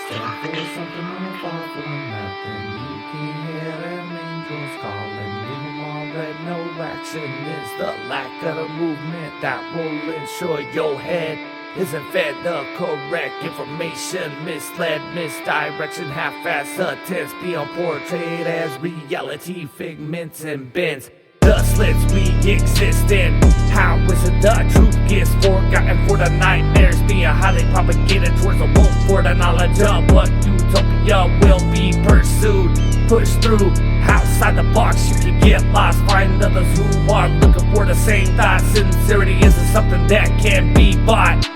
stand for something or fall for nothing. You can hear them angels calling. Leave them all red, no action. It's the lack of the movement that will ensure your head isn't fed the correct information. Misled, misdirection, half-assed attempts beyond portrayed as reality figments and bends. The slits we exist in. How is it the truth gets forgotten for the nightmares being highly propagated towards the wolf for the knowledge of what utopia will be pursued, pushed through. Outside the box you can get lost, find others who are looking for the same thoughts. Sincerity isn't something that can be bought.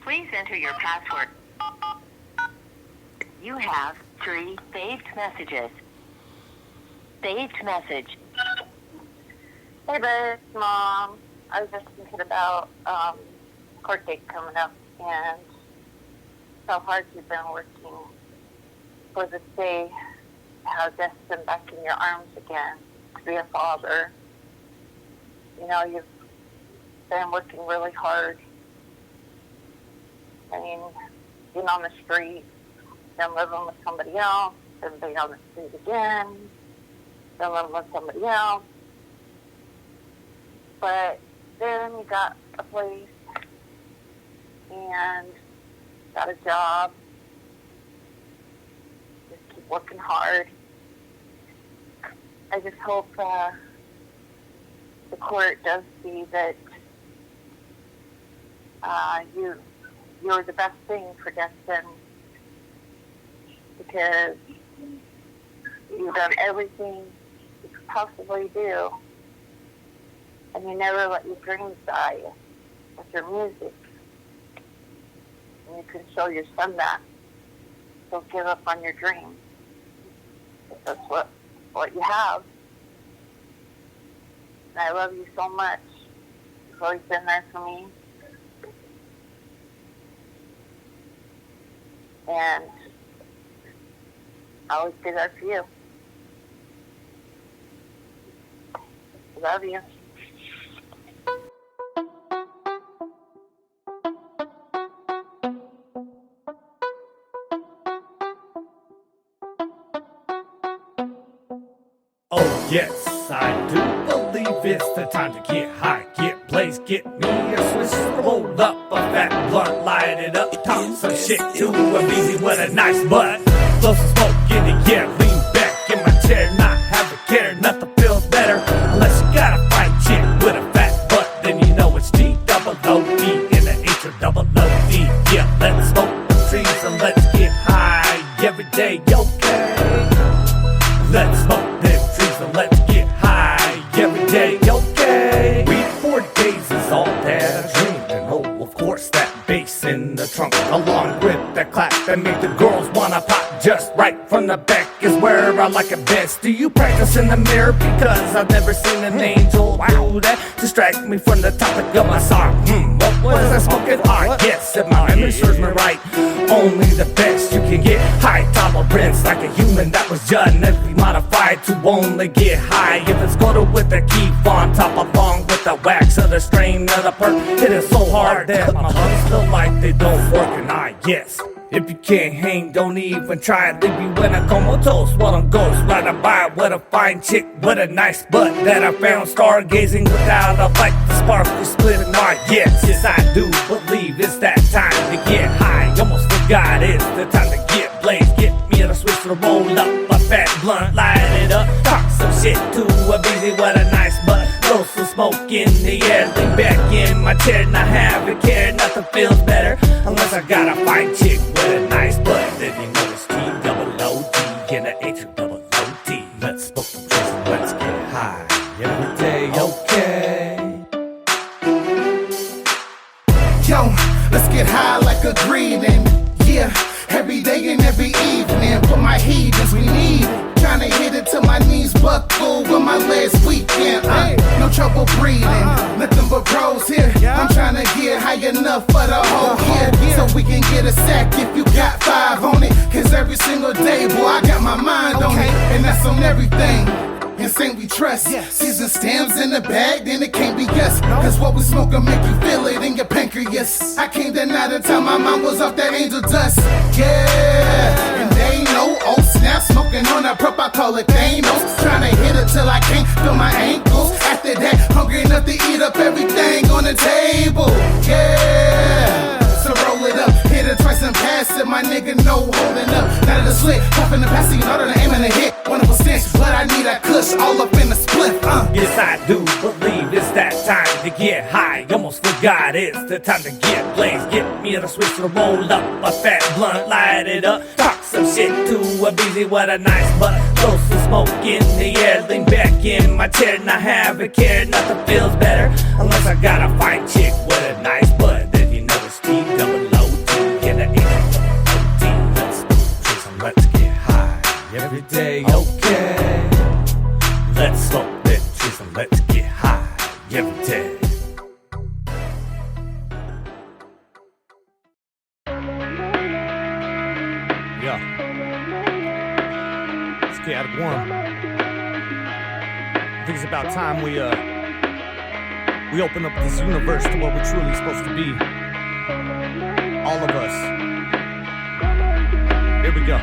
Please enter your password. You have 3 saved messages. Saved message. Hey, babe, Mom. I was just thinking about court date coming up and how hard you've been working for this day, how death's been back in your arms again to be a father. You know, you've been working really hard. I mean, being on the street, then living with somebody else, then being on the street again, then living with somebody else. But then you got a place and got a job. Just keep working hard. I just hope the court does see that you're the best thing for Destin, because you've done everything you could possibly do, and you never let your dreams die with your music. And you can show your son that. Don't give up on your dreams. That's what you have. And I love you so much. You've always been there for me. And I'll always be there for you. Love you. Oh yes, I do believe it's the time to get high, get blazed, get me a Swiss roll up, a fat blunt, light it up, talk some shit to a busy with a nice butt. Blow some smoke in the air, lean back in my chair, not have a care, nothing feels better unless you got a fine chick with a fat butt. Then you know it's G-double-O-D and the H-double-O-D. Yeah, let's smoke the trees and let's get high every day, okay? Let's smoke them trees and let's get high every day, okay? Weed for days is all that I dreamed. And oh, of course, that bass in the trunk, along with that clap that make the girls wanna pop just right from the back is where I like it best. Do you practice in the mirror? Because I've never seen an angel do that. Distract me from the topic of my song. What was I smoking? Yes, if my memory serves me right, only the best you can get. High tolerance like a human that was genetically modified to only get high if it's coated with the keep on top along with the wax of the strain of the perk. It is so hard that my lungs feel like they don't work, and yes, if you can't hang, don't even try it. Leave you in a comatose while I'm ghost riding by with a fine chick with a nice butt that I found stargazing without a light. The spark is splitting our yes, I do believe it's that time to get high. Almost forgot it's the time to get blazed. Get me a switch to roll up a fat blunt, light it up, talk some shit to a busy with a nice butt. Throw some smoke in the air, lean back in my chair, not have a care. Nothing feels better unless I got a fine chick with a nice butt. Then you know it's T-double-O-D and a H-double-O-D. Let's smoke the trees and let's get high every day, okay? Yo, let's get high like a greeting. Yeah, every day and every evening. Put my heathens, we need it. Tryna hit it till my knees buckle with my legs weaken. No trouble breathing. Nothing but bros here. I'm trying to get high enough for the whole year, so we can get a sack if you got 5 on it. Cause every single day, boy, I got my mind on it, and that's on everything. Insane we trust. Season stems in the bag, then it can't be us. Cause what we smoke will make you feel it in your pancreas. I can't deny the time my mind was off that angel dust. Yeah, and they know, oh snap, smoking on that prop, I call it Thanos. Tryna hit it till I can't feel my ankles. After that, hungry enough to eat up everything on the table. Yeah, so roll it up, hit it twice and pass it. My nigga, no holding up. None of the slick, puffin' the passing in order to aim and a hit. Wonderful stench, but I need a kush all up in the split. Yes, I do believe it's that time to get high. Almost forgot it's the time to get blazed. Get me a switch to roll up a fat blunt, light it up. Talk some shit to a busy, what a nice butt. Throw some smoke in the air, lean back in my chair, not have a care. Nothing feels better unless I got a fine chick with a nice butt. Then you know it's T-double-O-T, get an H-double-O-T. Let's get high every day, okay. Let's smoke that trees and let's get high every day. Yeah. It's Kaotic One. I think it's about time we open up this universe to what we're truly supposed to be. All of us. Here we go.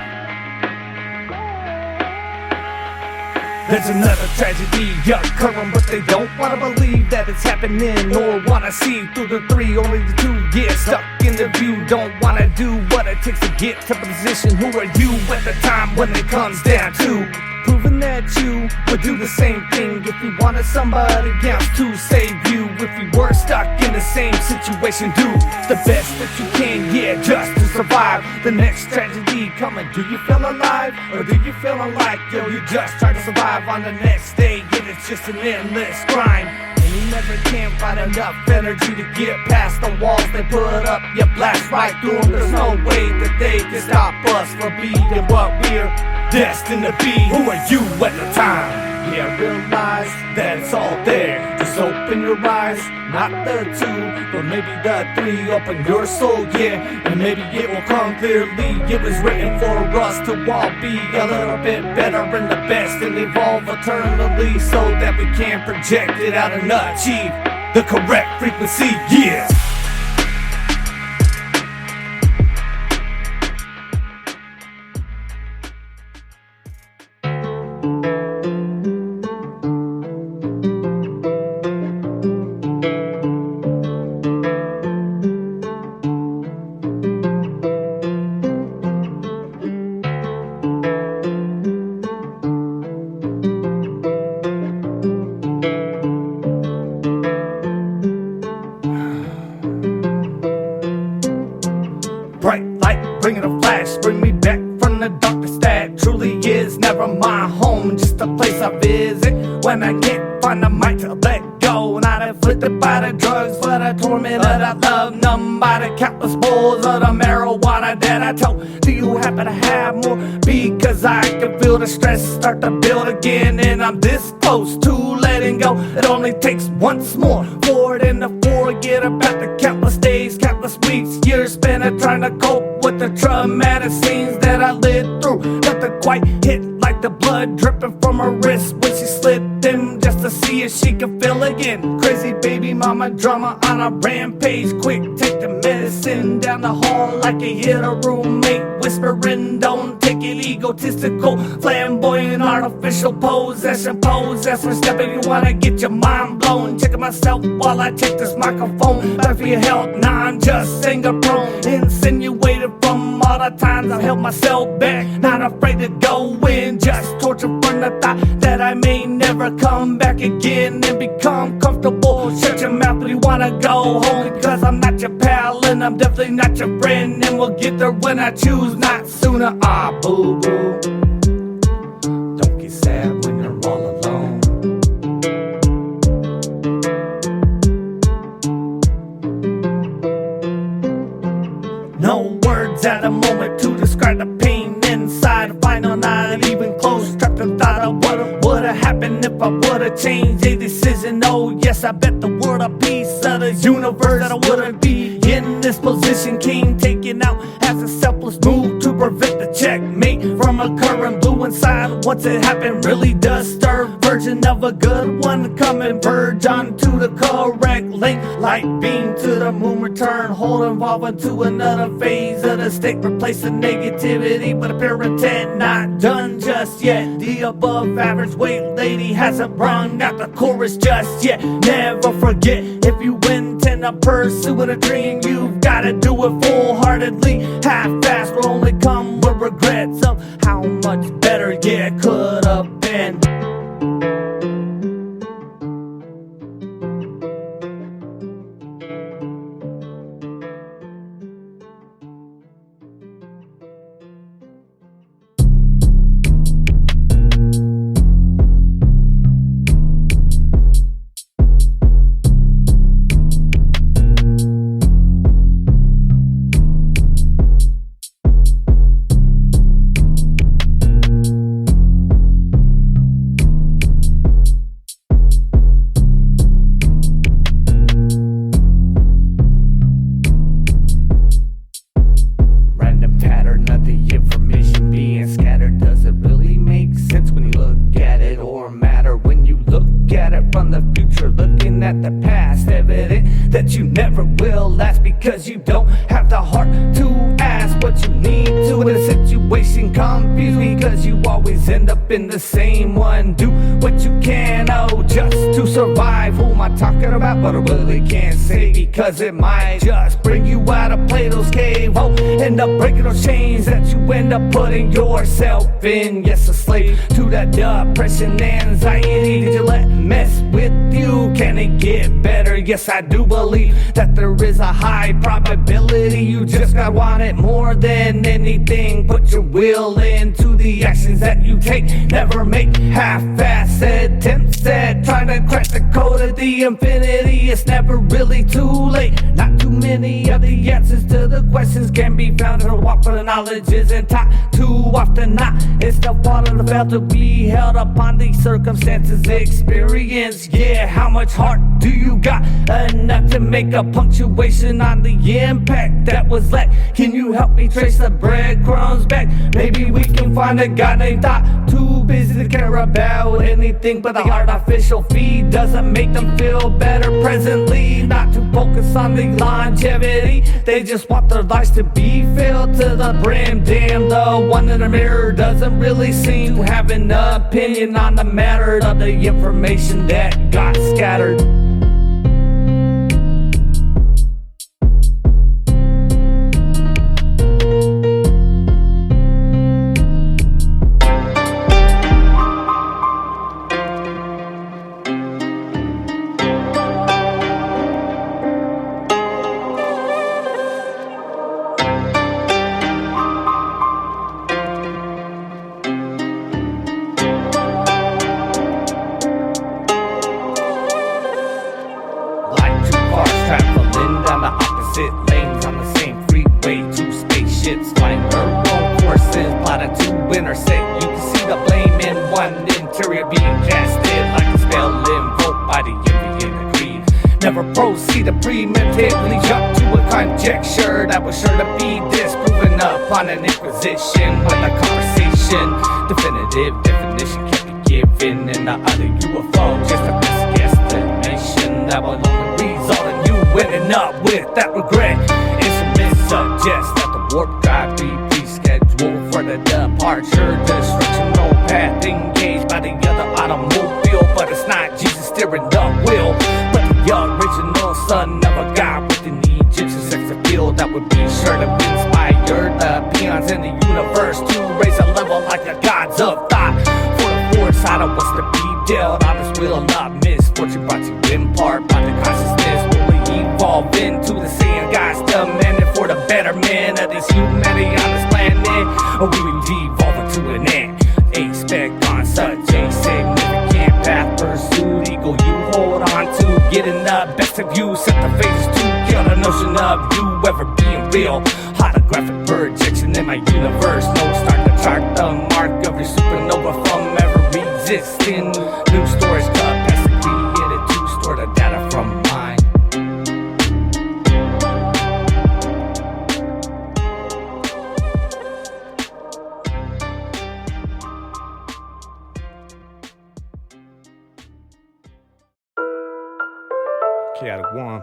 There's another tragedy occurring, but they don't wanna believe that it's happening or wanna see through the 3. Only the 2 get stuck in the view. Don't wanna do what it takes to get to position. Who are you at the time when it comes down to proving that you would do the same thing if you wanted somebody else to save you? If you were stuck in the same situation, do the best that you can, yeah, just to survive the next tragedy coming. Do you feel alive, or do you feel like, yo, you just try to survive on the next day, and it's just an endless grind? And you never can find enough energy to get past the walls they put up. You blast right through them. There's no way that they can stop us from being what we're destined to be. Who are you at the time? Yeah, realize that it's all there. Just open your eyes, not the 2, but maybe the 3. Open your soul, yeah, and maybe it will come clearly. It was written for us to all be a little bit better and the best, and evolve eternally so that we can project it out and achieve the correct frequency, yeah. Bright light, bringing a flash, bring me back from the darkness that truly is never my home, just a place I visit when I can't find the mic to let go. Not afflicted by the drugs, but a torment that I love, numb by the countless bowls of the marijuana that I told. Do you happen to have more? Because I can feel the stress start to build again, and I'm this close to letting go. It only takes once more forward and to forget about the countless days, countless weeks, years spent trying to cope with the traumatic scenes that I lived through. Nothing quite hit like the blood dripping from her wrist when she slipped in just to see if she could feel again. Crazy baby mama drama on a rampage. Quick, take the medicine down the hall like you hit a roommate whispering, don't take it egotistical, flamboyant, artificial possession. Possess for stepping, you wanna get your mind blown. Checking myself while I check this microphone. Better for your health, nah, I'm just singer prone. Insinuated from all the times I've held myself back, not afraid to go in, just torture from the thought that I may never come back again and become comfortable. Shut your mouth if you wanna go home, because I'm not your pal and I'm definitely not your friend, and we'll get there when I choose, not sooner. Ah, boo boo. Don't get sad when you're all alone. No words at the moment to describe the pain inside. Final not even close. Trapped in thought of what would've happened if I would've changed a decision. Oh yes, I bet the world a piece of the universe that I wouldn't be in this position. King taken out as a selfless move to prevent the checkmate from occurring. Blue inside once it happened really does stir. Virgin of a good one coming, verge onto the correct link. Light beam to the moon return, hold evolving to another phase of the state, replacing negativity with apparent intent. Not done just yet. The above average weight lady hasn't brung out the chorus just yet. Never forget, if you intend to pursue a dream, you've gotta do it full-heartedly. Half-fast will only come with regrets of how much better it could have been. Because you don't have the heart to ask what you need to in a situation confused, because you always end up in the same one. Do what you can, oh, just to survive. Who am I talking about? But I really can't say, because it might just bring you out of Plato's cave. Oh, end up breaking those chains that you end up putting yourself in. Yes, a slave to that depression, anxiety. Did you let mess with you? Can it get better? Yes, I do believe that there is a high probability. You just gotta want it more than anything. Put your will into the actions that you take. Never make half-assed attempts at trying to crack the code of the infinity. It's never really too late. Not too many of the answers to the questions can be found in a walk, for the knowledge isn't taught too often. Not it's the fault of the fail to be held upon the circumstances experience. Yeah, how much heart do you got? Enough to make a punctuation on the impact that was let. Can you help me trace the breadcrumbs back? Maybe we can find a guy named Thought, too busy to care about anything but the artificial feed. Doesn't make them feel better presently. Not to focus on the longevity, they just want their lives to be filled to the brim. Damn, the one in the mirror doesn't really seem to have an opinion on the matter of the information that got scattered. Lanes on the same freeway, two spaceships flying their own courses, plotting to intersect. You can see the blame in one interior being casted like a spell invoked by the envy and the greed. Never proceed to premeditately jump to a conjecture that was sure to be disproven upon an inquisition with a conversation. Definitive definition can't be given in the other UFO, just a best guesstimation that will only result in you ending up with that regret. Instruments suggest that the warp drive be rescheduled for the departure. Destructional path engaged by the other automobile, but it's not Jesus steering the wheel, but the original son of a god with an Egyptian sex appeal that would be sure to inspire the peons in the universe to raise a level like the gods of thought. For the foresight of what's to be dealt on this wheel of misfortune brought to you in part by the consciousness. Evolve into the same God's demanded for the betterment of this humanity on this planet, or we will devolve into an ant. Expect on such a significant path pursued. Eagle you hold on to, getting the best of you. Set the phases to kill the notion of you ever being real. Holographic projection in my universe. No start to chart the mark of your supernova from ever existing. New storage capacity created to store the data Kaotic One.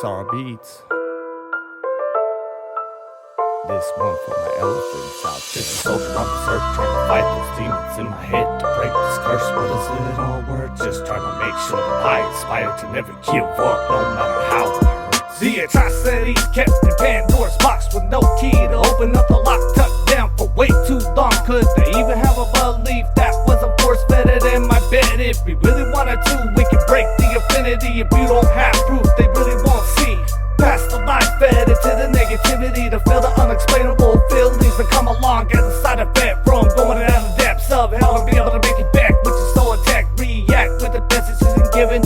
Sorrow Beats. This one for my elephants out there. Soldier on the earth, trying to fight those demons in my head to break this curse. What is it all worth? Just trying to make sure that I inspire to never give up, no matter how it hurts. The atrocities kept in Pandora's box with no key to open up the lock, tucked down for way too long. Could they even have a belief that was a force fed in my bed? If we really wanted to, we could break the affinity. If you don't have proof, they really won't see. Past the line fed into the negativity to feel the unexplainable feelings that come along as a side effect from going down the depths of hell to be able to make it back with your soul intact. React with the messages and given.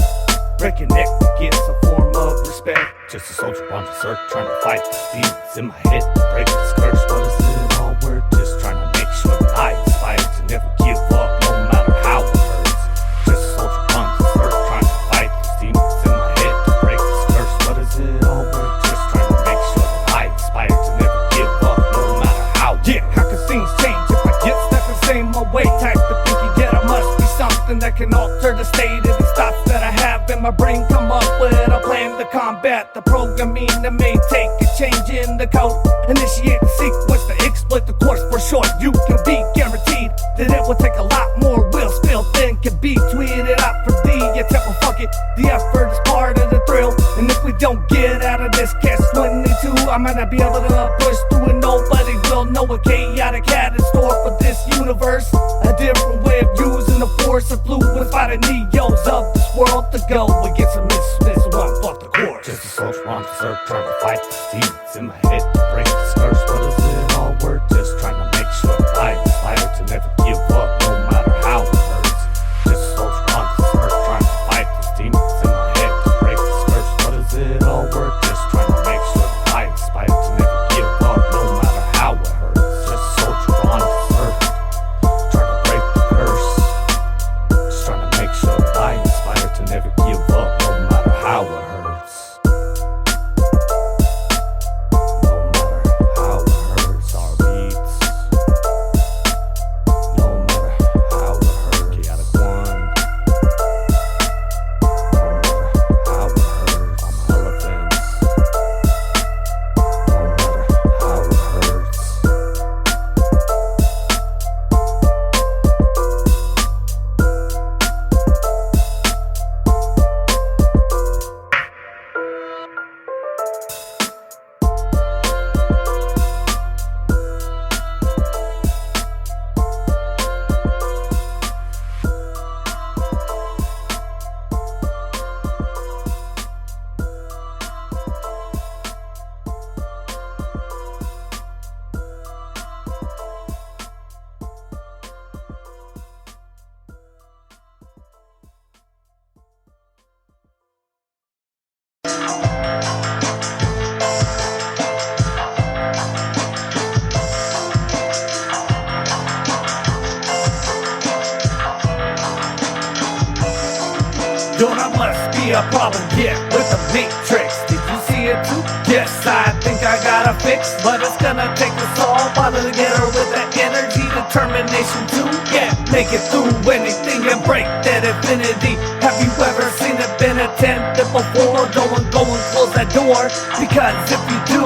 Breaking neck against a form of respect. Just a soldier on this earth trying to fight the demons in my head to break this curse. What is it all worth? Just trying to make sure that I inspire to never give up, no matter how it hurts. Just a soldier on this earth trying to fight these demons in my head to break this curse. What is it all worth? Just trying to make sure that I inspire to never give up, no matter how. Yeah, how can things change if I get stuck the same old way? Type of thinking, yeah, there must be something that can alter the state of these thoughts that I have in my brain. Come up with a plan to combat the programming that may take a change in the code. Initiate the sequence to exploit the course for short. You can be guaranteed that it will take a lot more will spill than can be tweeted out from the attempt. Well, fuck it, the effort is part of the thrill. And if we don't get out of this catch-22, I might not be able to push through and nobody will know what chaotic had in store for this universe. A different way of using the force of fluids by the neos of this world to go against a miss one, fuck the course. Just a soldier on this earth trying to fight the demons in my head to break this curse. What is it all worth? Just trying to make sure that I inspire to never give up, no matter how it hurts. Just a soldier on this earth trying to fight these demons in my head to break this curse. What is it all worth? Just trying to make sure that I inspire to never give up, no matter how it hurts. Just a soldier on this earth trying to break the curse. Just trying to make sure that I inspire to never give up, no matter how it hurts. A problem, yeah, with the matrix. Did you see it too? Yes, I think I got a fix, but it's gonna take us all bother together with that energy, determination to make it through anything and break that infinity. Have you ever seen it been attempted before? Go and close that door, because if you do,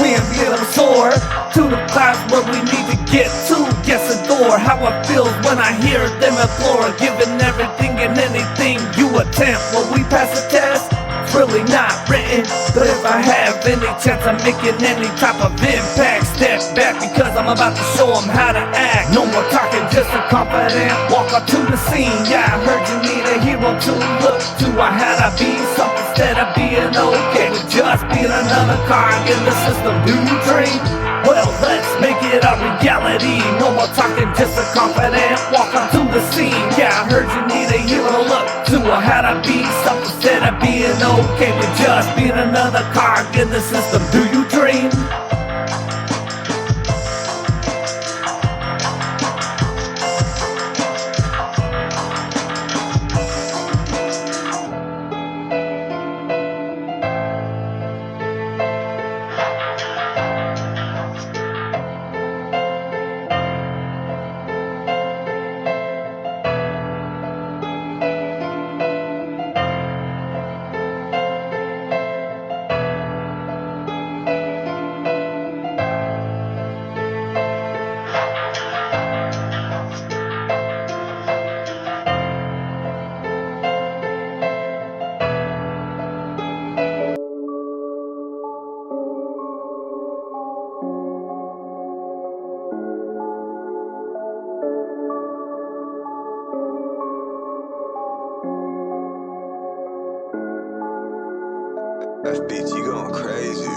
we ain't be able to soar to the clouds where we need to get to. Yes, adore how it feels when I hear them implore, giving everything and anything you attempt. Will we pass the test? It's really not written, but if I have any chance of making any type of impact, step back because I'm about to show them how to act. No more talking, just a confident walk up to the scene. Yeah, I heard you need a hero to look to. I had to be something instead of being okay with just being another cog in the system. Do you dream? Well, let's make it a reality. No more talking, just a confident walk up to the scene. Yeah, I heard you need a hero to look to. I had to be something instead of being okay with just being another cog in the system. Do you dream? FBG going crazy.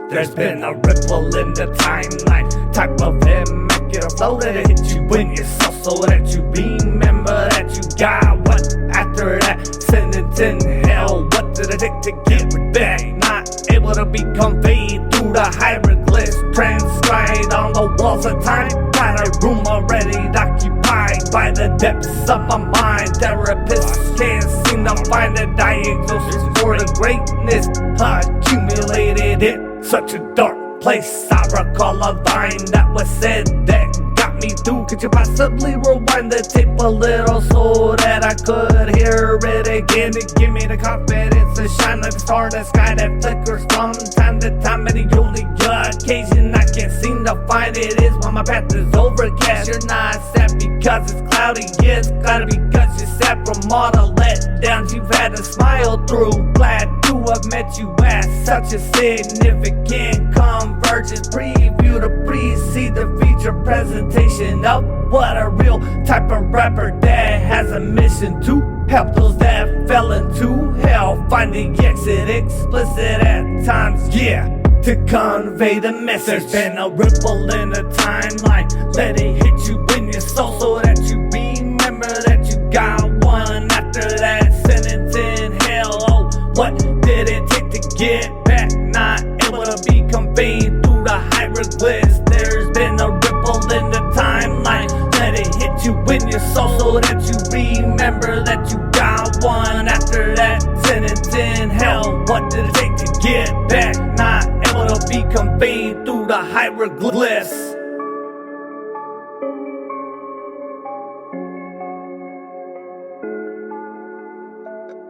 There's been a ripple in the timeline, type of make it a flow that hit you when you're so that you remember that you got what after that sentence in hell. What did it take to get it back? Not able to be conveyed through the hieroglyphs transcribed on the walls of time. Got a room already occupied by the depths of my mind. Therapists can't seem to find a diagnosis for the greatness accumulated in such a dark place. I recall a line that was said that got me through. Could you possibly rewind the tape a little so that I could hear it again? To give me the confidence to shine like a star in the sky that flickers from time to time. And the only occasion I can't seem to find it is when my path is overcast. You're not sad because it's cloudy, yeah, it's cloudy because you're sad from all the letdowns you've had to smile through. Glad to have met you at such a significant convergence. Preview to precede the feature presentation of what a real type of rapper that has a mission to help those that fell into hell find the exit explicit at times, yeah, to convey the message. There's been a ripple in the timeline, let it hit you in your soul so that you remember that you got one after that sentence in hell. Oh, what did it take to get back? Not able to be conveyed through the hieroglyphs. There's been a ripple in the timeline, let it hit you in your soul so that you remember that you got one after that sentence in hell. What did it take to get back? Not able to be conveyed through the hieroglyphs.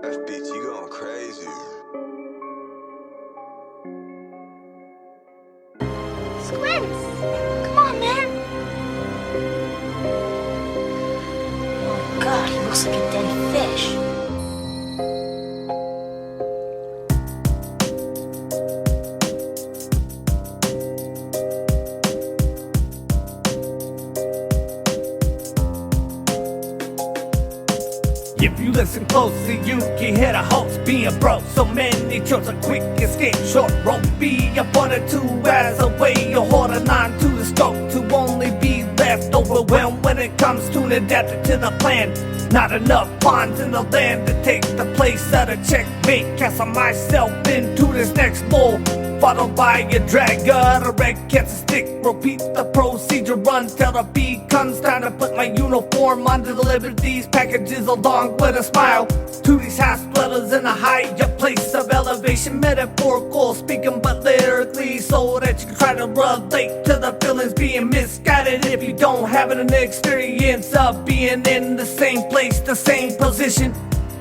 FBG going crazy. Squints! Come on, man! Oh god, he looks like a dead fish. If you listen closely, you can hear the host being broke. So many chose a quick escape, short rope. Be up on it two as a way you're holding on to the scope to only be left overwhelmed when it comes to adapting to the plan. Not enough pawns in the land to take the place of the checkmate. Casting myself into this next bowl, followed by a dragger, a red cat's a stick. Repeat the procedure until the beat comes time to put my uniform on to deliver these packages along with a smile to these house dwellers in a higher place of elevation. Metaphorical speaking but lyrically, so that you can try to relate to the feelings being misguided if you don't have an experience of being in the same place, the same position.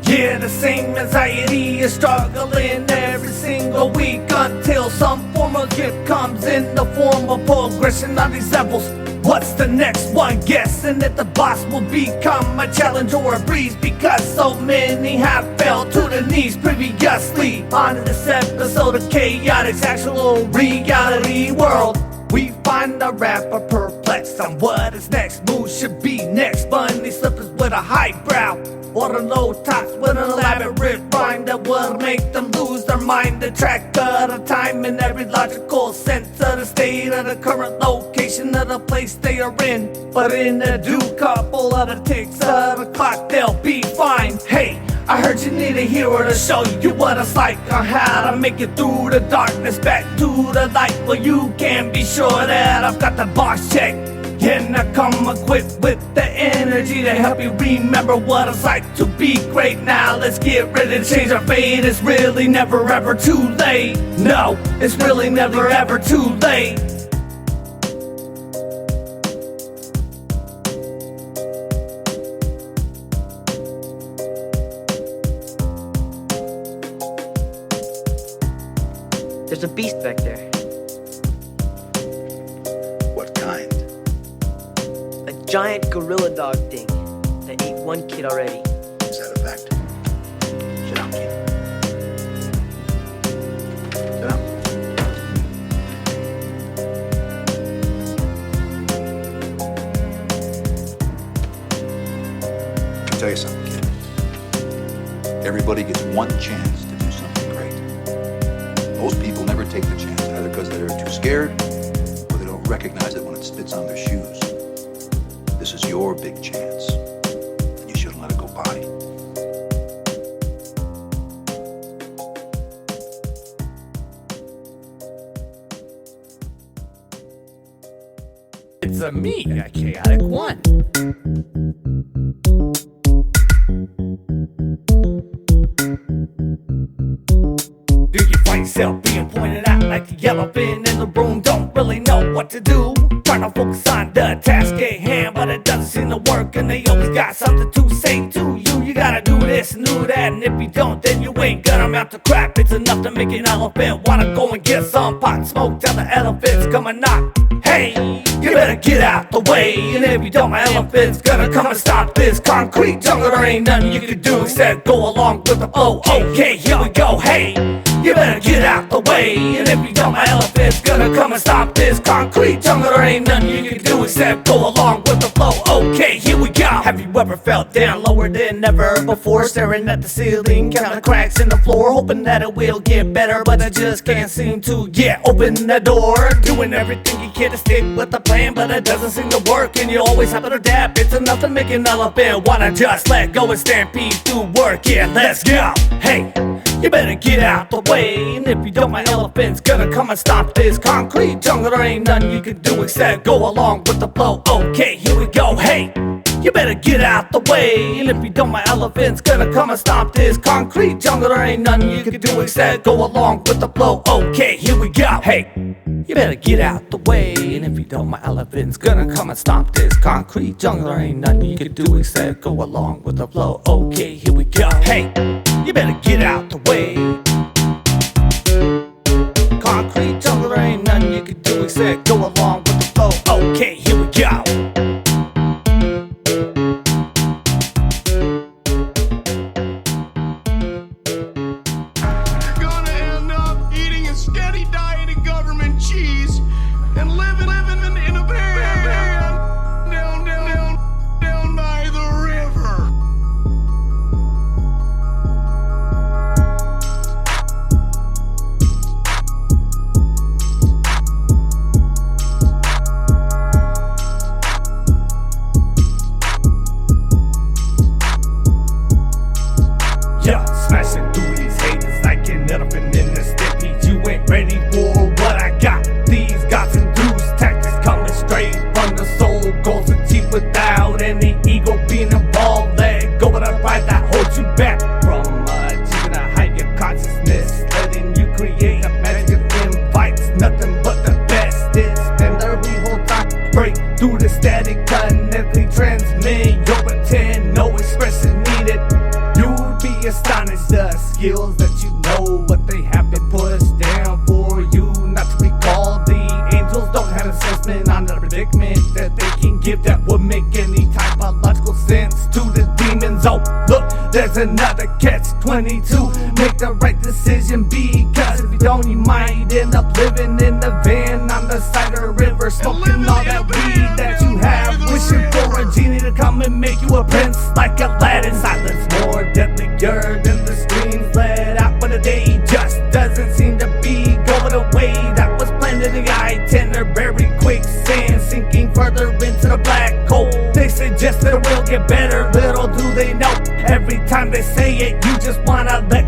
Yeah, the same anxiety is struggling every single week until some form of gift comes in the form of progression on these levels. What's the next one? Guessing that the boss will become a challenge or a breeze, because so many have fell to the knees previously. On this episode of Chaotic's actual reality world, we find a rapper perplexed on what his next move should be next. Bunny slippers with a high brow, or the low tops with an elaborate rhyme that will make them lose their mind. The track of the time in every logical sense of the state of the current location of the place they are in. But in a due couple of the ticks of the clock, they'll be fine. Hey, I heard you need a hero to show you what it's like, on how to make it through the darkness back to the light. Well, you can be sure that I've got the box checked, and I come equipped with the energy to help you remember what it's like to be great. Now let's get ready to change our fate. It's really never ever too late. No, it's really never ever too late. There's a beast back there. What kind? A giant gorilla dog thing that ate one kid already. Is that a fact? Sit down, kid. Sit down. me tell you something, kid. Everybody gets one chance to do something great. Most people never take the chance, either because they're too scared or they don't recognize it when it spits on their shoes. This is your big chance, and you shouldn't let it go by. It's a me, a Kaotic One. Do you find yourself being pointed out like the elephant in the room? Don't really know what to do. Trying to focus on the task at hand, but it doesn't seem to work, and they always got something to say to you. You gotta do this and do that, and if you don't, then you ain't gonna mount to crap. It's enough to make an elephant wanna go and get some pot and smoke. Tell the elephant's come and knock. Hey, you better get out the way, and if you don't, my elephant's gonna come and stop this concrete jungle. There ain't nothing you can do except go along with the flow. Okay, here we go. Hey, you better get out the way, and if you don't, my elephant's gonna come and stop this concrete jungle. There ain't nothing you can do except go along with the flow. Okay, here we go. Have you ever felt down lower than ever before, staring at the ceiling, counting cracks in the floor, hoping that it will get better, but I just can't seem to open the door? Doing everything you can to stick with the plan, but it doesn't seem to work, and you always have to adapt. It's enough to make an elephant wanna just let go and stampede through work. Yeah, let's go. Hey, you better get out the way, and if you don't, my elephant's gonna come and stop this concrete jungle. There ain't nothing you can do except go along with the flow. Okay, here we go. Hey, you better get out the way, and if you don't, my elephant's gonna come and stop this concrete jungle. There ain't nothing you can do except go along with the flow. Okay, here we go. Hey, you better get out the way, and if you don't, my elephant's gonna come and stop this concrete jungle. There ain't nothing you can do except go along with the flow. Okay, here we go. Hey, you better get out the way. Concrete jungle, there ain't nothing you can do except go along with the flow. Okay, here we go. Smashing through these haters like an elephant in the stampede. You ain't ready for what I got. These gods and dudes tactics coming straight from the soul. Goals achieved without any ego being involved. Let go of the pride that holds you back from achieving a higher consciousness. Letting you create a magic invites nothing but the best. It's been the whole time. Break through the static, kinetically transmit your intent. No expression needed. You'd be astonished the skills that you know, but they have been pushed down for you not to recall. The angels don't have assessment on the predicament that they can give that would make any type of logical sense to the demons. Oh, look, there's another catch-22. Make the right decision, because if you don't, you might end up living in the van on the side of the river, smoking all that weed that you have, wishing for a genie to come and make you a prince like Aladdin. Silence more deadlier than the screams let out, but the day just doesn't seem to be going away. That was planned in the itinerary, quicksand, sinking further into the black hole. They suggest that it will get better, little do they know, every time they say it, you just wanna let